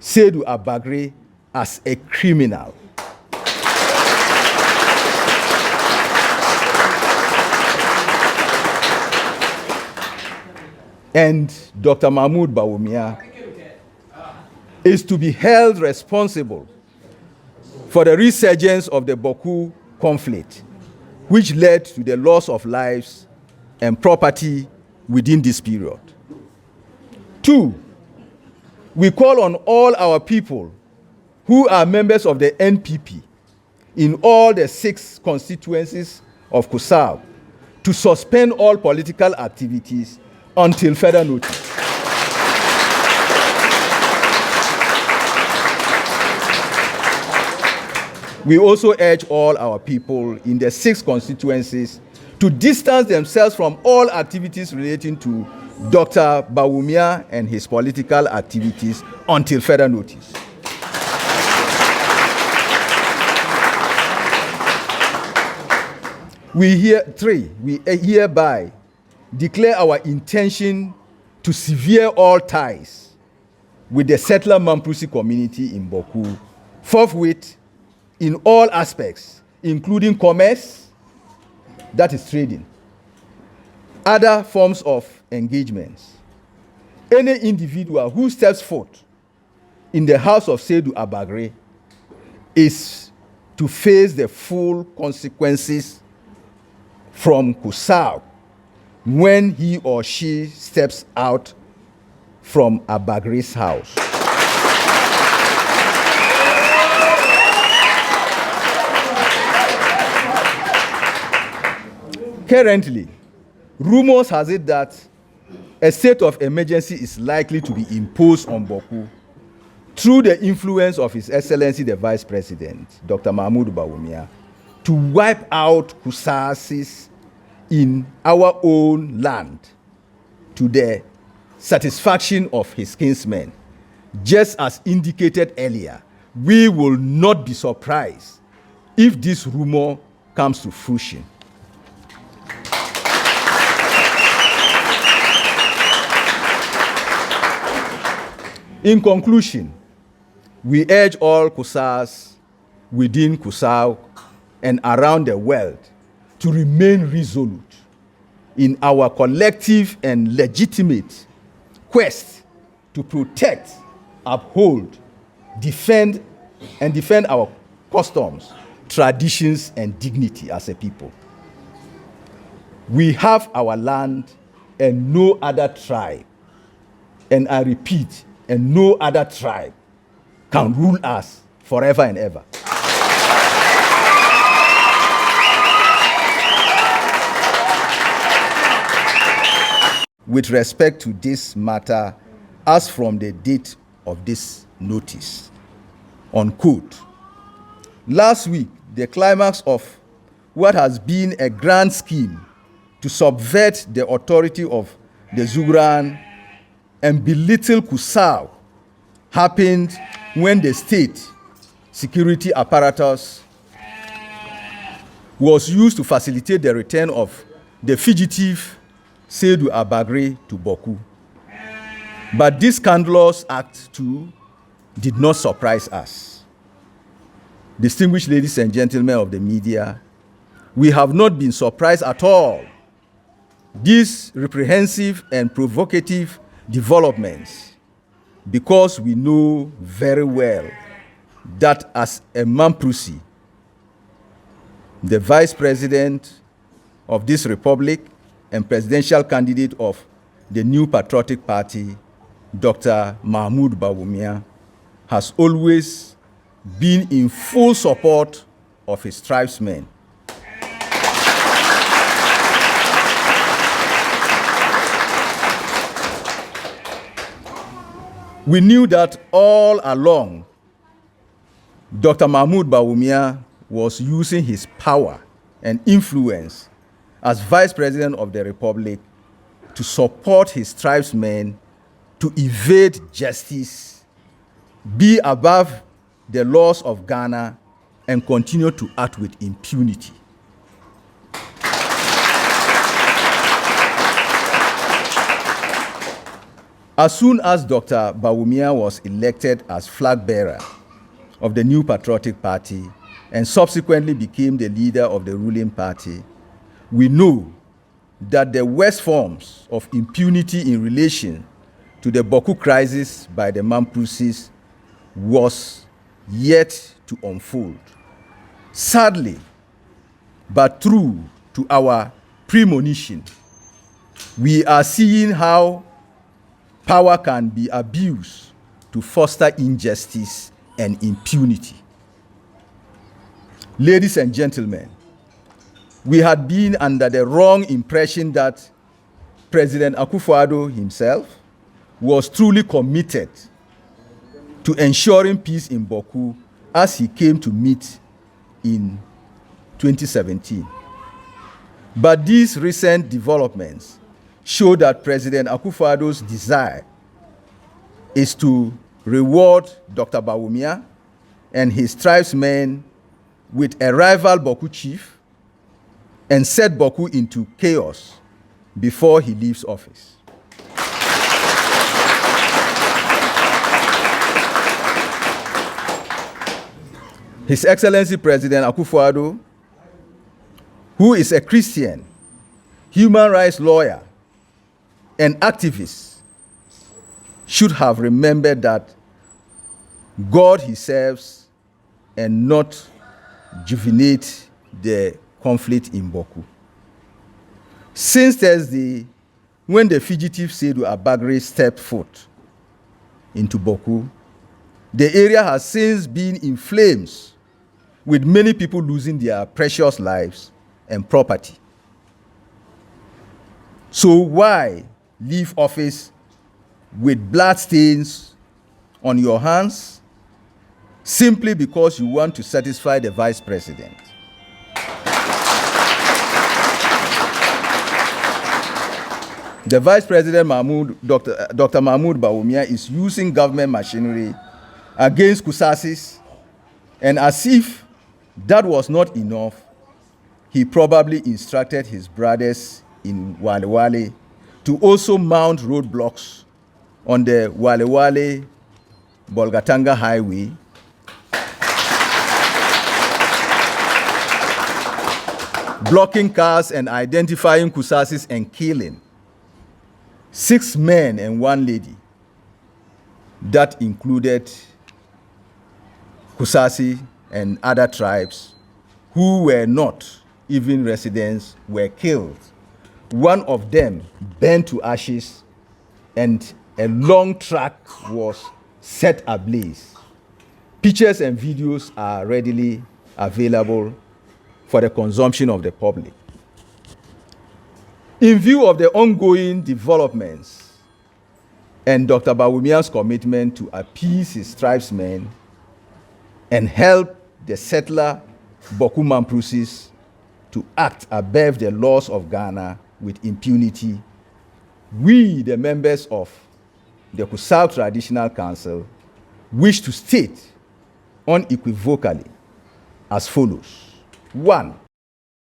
Seydou Abagre as a criminal. And Dr. Mahmoud Bawumia is to be held responsible for the resurgence of the Bawku conflict, which led to the loss of lives and property within this period. 2, we call on all our people who are members of the NPP in all the 6 constituencies of Kusau to suspend all political activities until further notice. We also urge all our people in the 6 constituencies to distance themselves from all activities relating to Dr. Bawumia and his political activities until further notice. We hereby declare our intention to sever all ties with the settler Mamprusi community in Bawku, forthwith in all aspects, including commerce, that is trading, other forms of engagements. Any individual who steps foot in the house of Seydou Abagre is to face the full consequences from Kusau when he or she steps out from Abagre's house. Currently, rumors has it that a state of emergency is likely to be imposed on Bawku through the influence of His Excellency the Vice President, Dr. Mahmoud Bawumia, to wipe out Kusasis in our own land to the satisfaction of his kinsmen. Just as indicated earlier, we will not be surprised if this rumor comes to fruition. In conclusion, we urge all Kusas within Kusau and around the world to remain resolute in our collective and legitimate quest to protect, uphold, defend our customs, traditions, and dignity as a people. We have our land and no other tribe, and I repeat, and no other tribe can rule us forever and ever. With respect to this matter, as from the date of this notice, unquote. Last week, the climax of what has been a grand scheme to subvert the authority of the Zugran and belittle Kusau happened when the state security apparatus was used to facilitate the return of the fugitive Seydou Abagre to Bawku. But this scandalous act too did not surprise us. Distinguished ladies and gentlemen of the media, we have not been surprised at all. These reprehensive and provocative developments, because we know very well that as a Mamprusi, the Vice President of this Republic and presidential candidate of the New Patriotic Party, Dr. Mahmoud Bawumia, has always been in full support of his tribesmen. We knew that all along, Dr. Mahmoud Bawumia was using his power and influence as Vice President of the Republic to support his tribesmen to evade justice, be above the laws of Ghana, and continue to act with impunity. As soon as Dr. Bawumia was elected as flag bearer of the New Patriotic Party and subsequently became the leader of the ruling party, we know that the worst forms of impunity in relation to the Bawku crisis by the Mamprusis was yet to unfold. Sadly, but true to our premonition, we are seeing how power can be abused to foster injustice and impunity. Ladies and gentlemen, we had been under the wrong impression that President Akufo-Addo himself was truly committed to ensuring peace in Bawku as he came to meet in 2017. But these recent developments show that President Akufo-Addo's desire is to reward Dr. Bawumia and his tribesmen with a rival Bawku chief and set Bawku into chaos before he leaves office. His Excellency President Akufo-Addo, who is a Christian, human rights lawyer, and activist, should have remembered that God he serves and not juvenate the conflict in Bawku. Since Thursday, when the fugitive Seydou Abagre stepped foot into Bawku, the area has since been in flames, with many people losing their precious lives and property. So why leave office with blood stains on your hands simply because you want to satisfy the vice president? The vice president, Dr. Mahmoud Bawumia, is using government machinery against Kusasis, and as if that was not enough, he probably instructed his brothers in Wale Wale to also mount roadblocks on the Wale Wale Bolgatanga highway blocking cars and identifying Kusasis and killing 6 men and 1 lady. That included Kusasi and other tribes who were not even residents were killed. One of them burned to ashes and a long track was set ablaze. Pictures and videos are readily available for the consumption of the public. In view of the ongoing developments and Dr. Bawumia's commitment to appease his tribesmen and help the settler Bawku Mamprusis to act above the laws of Ghana with impunity, we, the members of the Kusau Traditional Council, wish to state unequivocally as follows. 1,